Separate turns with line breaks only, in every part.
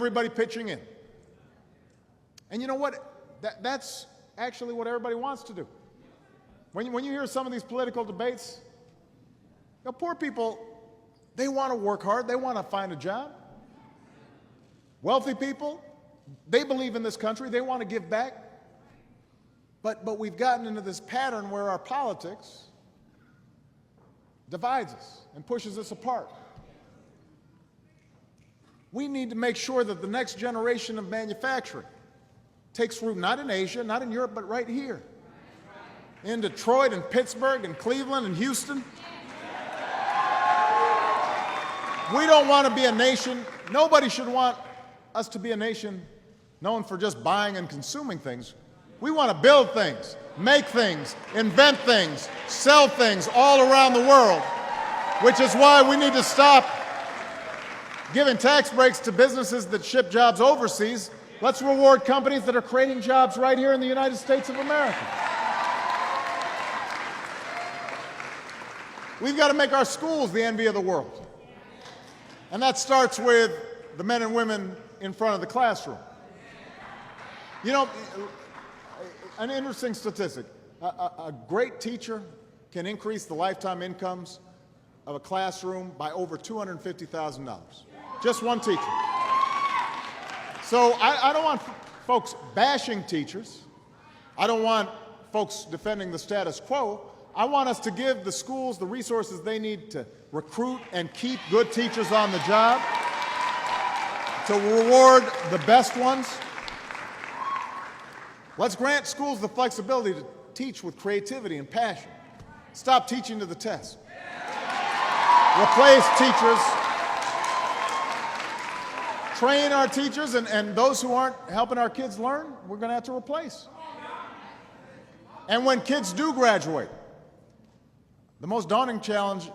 everybody pitching in. And you know what? That's actually what everybody wants to do. When you hear some of these political debates, poor people, they want to work hard. They want to find a job. Wealthy people, they believe in this country. They want to give back. But we've gotten into this pattern where our politics divides us and pushes us apart. We need to make sure that the next generation of manufacturing takes root not in Asia, not in Europe, but right here. In Detroit and Pittsburgh and Cleveland and Houston. We don't want to be a nation, nobody should want us to be a nation known for just buying and consuming things. We want to build things, make things, invent things, sell things all around the world, which is why we need to stop giving tax breaks to businesses that ship jobs overseas. Let's reward companies that are creating jobs right here in the United States of America. We've got to make our schools the envy of the world. And that starts with the men and women in front of the classroom. You know, an interesting statistic. A great teacher can increase the lifetime incomes of a classroom by over $250,000. Just one teacher. So I don't want folks bashing teachers. I don't want folks defending the status quo. I want us to give the schools the resources they need to recruit and keep good teachers on the job, to reward the best ones. Let's grant schools the flexibility to teach with creativity and passion. Stop teaching to the test. Replace teachers. Train our teachers, and those who aren't helping our kids learn, we're going to have to replace. And when kids do graduate, the most daunting challenge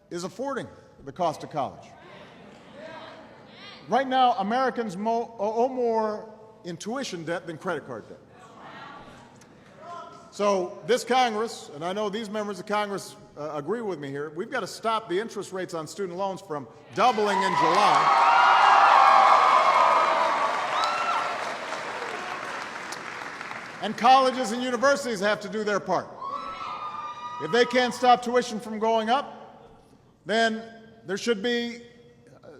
is affording the cost of college. Right now, Americans owe more in tuition debt than credit card debt. So this Congress, and I know these members of Congress agree with me here, we've got to stop the interest rates on student loans from doubling in July. And colleges and universities have to do their part. If they can't stop tuition from going up, then there should be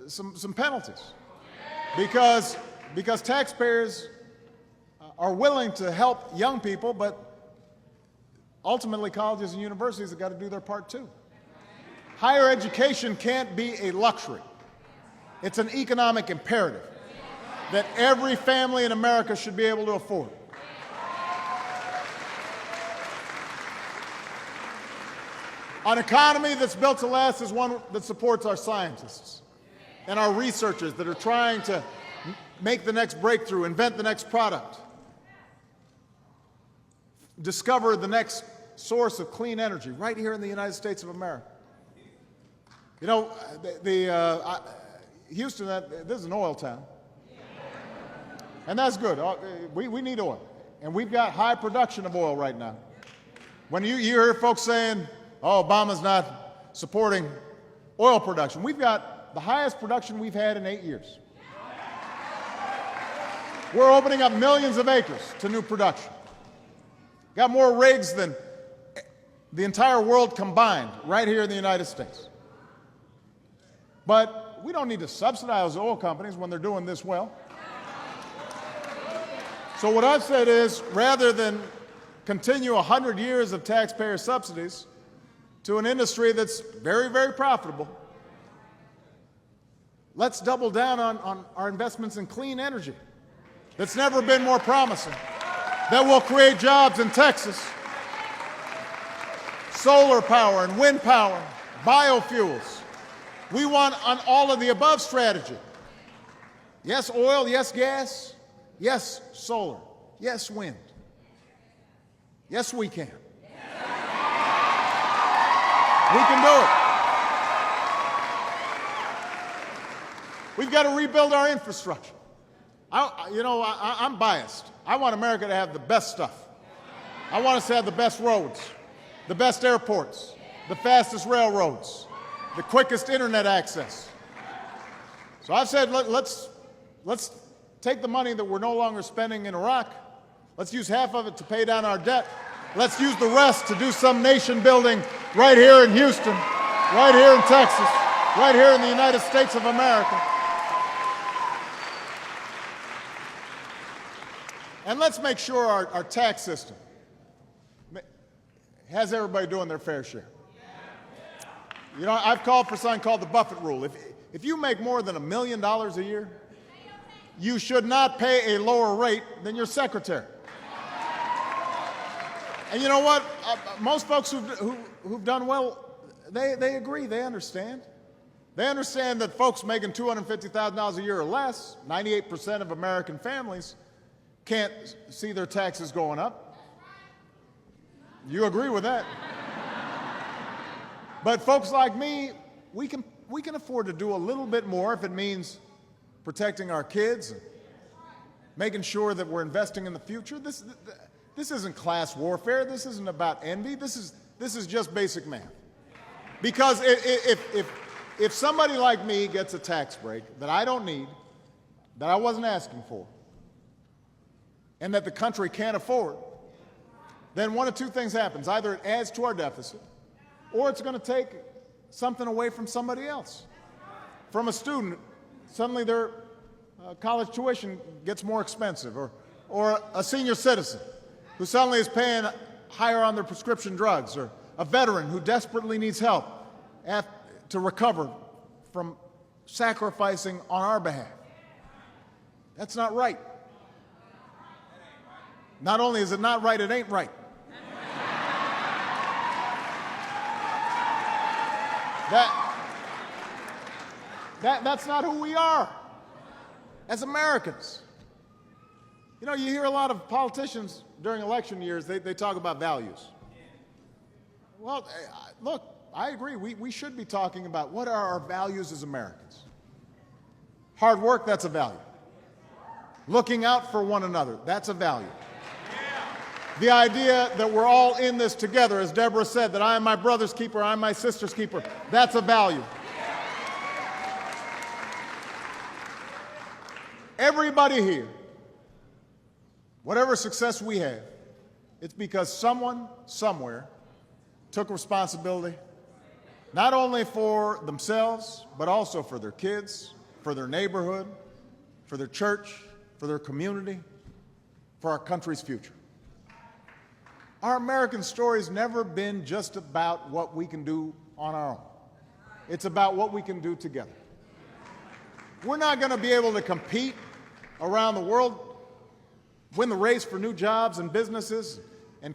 some penalties. Because taxpayers are willing to help young people, but ultimately colleges and universities have got to do their part too. Higher education can't be a luxury. It's an economic imperative that every family in America should be able to afford. An economy that's built to last is one that supports our scientists and our researchers that are trying to make the next breakthrough, invent the next product, discover the next source of clean energy right here in the United States of America. You know, Houston, this is an oil town. And that's good. We need oil. And we've got high production of oil right now. When you hear folks saying, oh, Obama's not supporting oil production. We've got the highest production we've had in 8 years. We're opening up millions of acres to new production. Got more rigs than the entire world combined right here in the United States. But we don't need to subsidize oil companies when they're doing this well. So what I've said is, rather than continue 100 years of taxpayer subsidies to an industry that's very, very profitable, let's double down on our investments in clean energy that's never been more promising, that will create jobs in Texas. Solar power and wind power, biofuels. We want an all of the above strategy. Yes, oil, yes, gas, yes, solar, yes, wind. Yes, we can. We can do it. We've got to rebuild our infrastructure. I'm biased. I want America to have the best stuff. I want us to have the best roads, the best airports, the fastest railroads, the quickest internet access. So I've said let's let's take the money that we're no longer spending in Iraq. Let's use half of it to pay down our debt. Let's use the rest to do some nation building right here in Houston, right here in Texas, right here in the United States of America. And let's make sure our tax system has everybody doing their fair share. You know, I've called for something called the Buffett rule. If you make more than $1 million a year, you should not pay a lower rate than your secretary. And you know what? Most folks who've done well, they agree, they understand. They understand that folks making $250,000 a year or less, 98% of American families, can't see their taxes going up. You agree with that? But folks like me, we can afford to do a little bit more if it means protecting our kids, and making sure that we're investing in the future. This isn't class warfare. This isn't about envy. This is just basic math. Because if somebody like me gets a tax break that I don't need, that I wasn't asking for, and that the country can't afford, then one of two things happens. Either it adds to our deficit, or it's going to take something away from somebody else. From a student, suddenly their college tuition gets more expensive, or a senior citizen who suddenly is paying higher on their prescription drugs, or a veteran who desperately needs help to recover from sacrificing on our behalf. That's not right. Not only is it not right, it ain't right. That's not who we are as Americans. You know, you hear a lot of politicians during election years, they talk about values. Well, look, I agree. We should be talking about what are our values as Americans. Hard work, that's a value. Looking out for one another, that's a value. The idea that we're all in this together, as Deborah said, that I am my brother's keeper, I'm my sister's keeper, that's a value. Everybody here, whatever success we have, it's because someone, somewhere, took responsibility, not only for themselves, but also for their kids, for their neighborhood, for their church, for their community, for our country's future. Our American story's never been just about what we can do on our own. It's about what we can do together. We're not going to be able to compete around the world, win the race for new jobs and businesses, and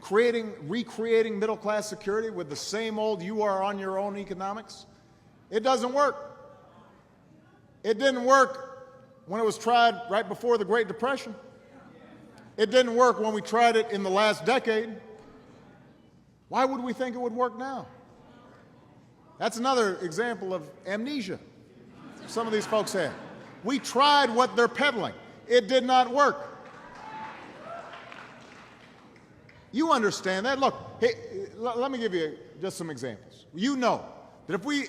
recreating middle-class security with the same old you are on your own economics. It doesn't work. It didn't work when it was tried right before the Great Depression. It didn't work when we tried it in the last decade. Why would we think it would work now? That's another example of amnesia some of these folks have. We tried what they're peddling. It did not work. You understand that? Look, hey, let me give you just some examples. You know that if we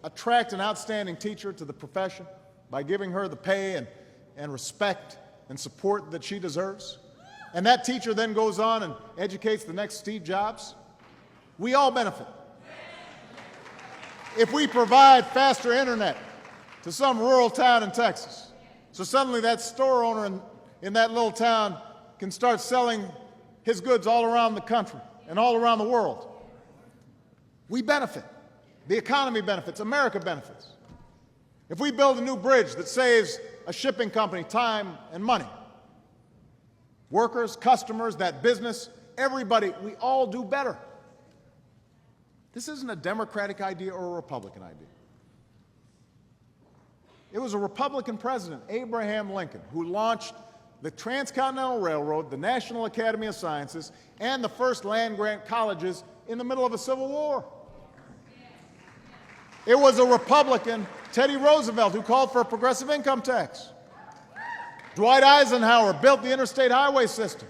attract an outstanding teacher to the profession by giving her the pay and respect and support that she deserves, and that teacher then goes on and educates the next Steve Jobs, we all benefit. If we provide faster internet to some rural town in Texas, so suddenly that store owner in that little town can start selling his goods all around the country and all around the world, we benefit. The economy benefits. America benefits. If we build a new bridge that saves a shipping company time and money, workers, customers, that business, everybody, we all do better. This isn't a Democratic idea or a Republican idea. It was a Republican president, Abraham Lincoln, who launched the Transcontinental Railroad, the National Academy of Sciences, and the first land-grant colleges in the middle of a Civil War. It was a Republican, Teddy Roosevelt, who called for a progressive income tax. Dwight Eisenhower built the interstate highway system.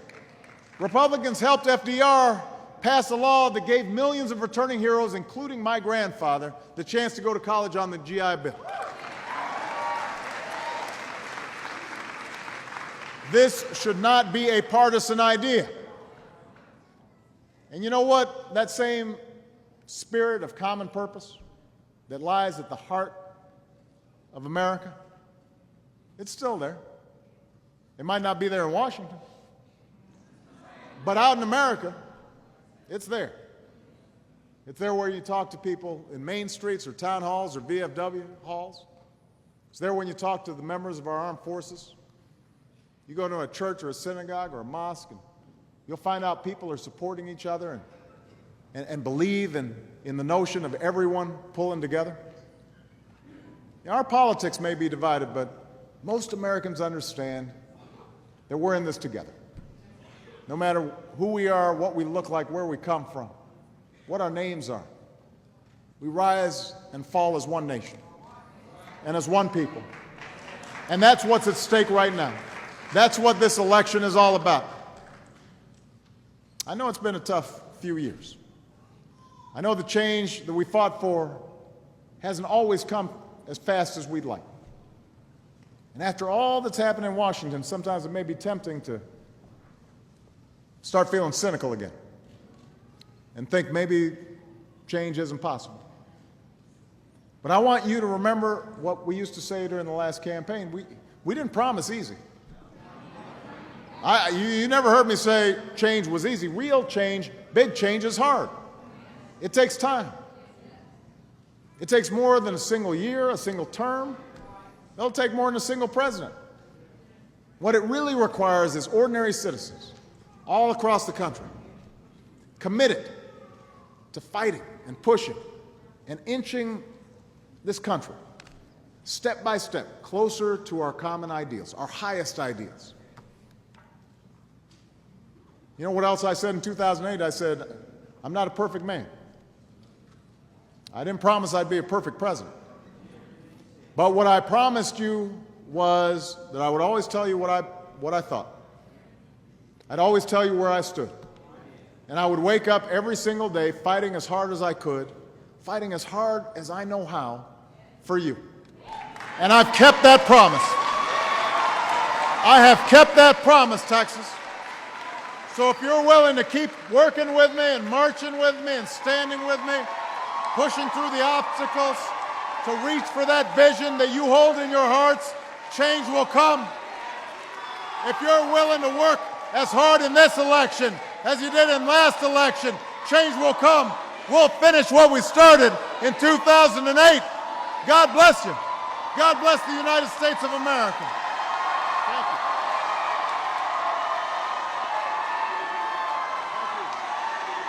Republicans helped FDR pass a law that gave millions of returning heroes, including my grandfather, the chance to go to college on the GI Bill. This should not be a partisan idea. And you know what? That same spirit of common purpose that lies at the heart of America, it's still there. It might not be there in Washington, but out in America, it's there. It's there where you talk to people in main streets or town halls or VFW halls. It's there when you talk to the members of our armed forces. You go to a church or a synagogue or a mosque, and you'll find out people are supporting each other and believe in the notion of everyone pulling together. You know, our politics may be divided, but most Americans understand that we're in this together. No matter who we are, what we look like, where we come from, what our names are, we rise and fall as one nation and as one people. And that's what's at stake right now. That's what this election is all about. I know it's been a tough few years. I know the change that we fought for hasn't always come as fast as we'd like. And after all that's happened in Washington, sometimes it may be tempting to start feeling cynical again and think maybe change isn't possible. But I want you to remember what we used to say during the last campaign. We didn't promise easy. You never heard me say change was easy. Real change, big change is hard. It takes time. It takes more than a single year, a single term. It'll take more than a single president. What it really requires is ordinary citizens all across the country committed to fighting and pushing and inching this country step by step closer to our common ideals, our highest ideals. You know what else I said in 2008? I said, I'm not a perfect man. I didn't promise I'd be a perfect president. But what I promised you was that I would always tell you what I thought. I'd always tell you where I stood. And I would wake up every single day fighting as hard as I could, fighting as hard as I know how for you. And I've kept that promise. I have kept that promise, Texas. So if you're willing to keep working with me and marching with me and standing with me, pushing through the obstacles to reach for that vision that you hold in your hearts, change will come. If you're willing to work as hard in this election as you did in last election, change will come. We'll finish what we started in 2008. God bless you. God bless the United States of America.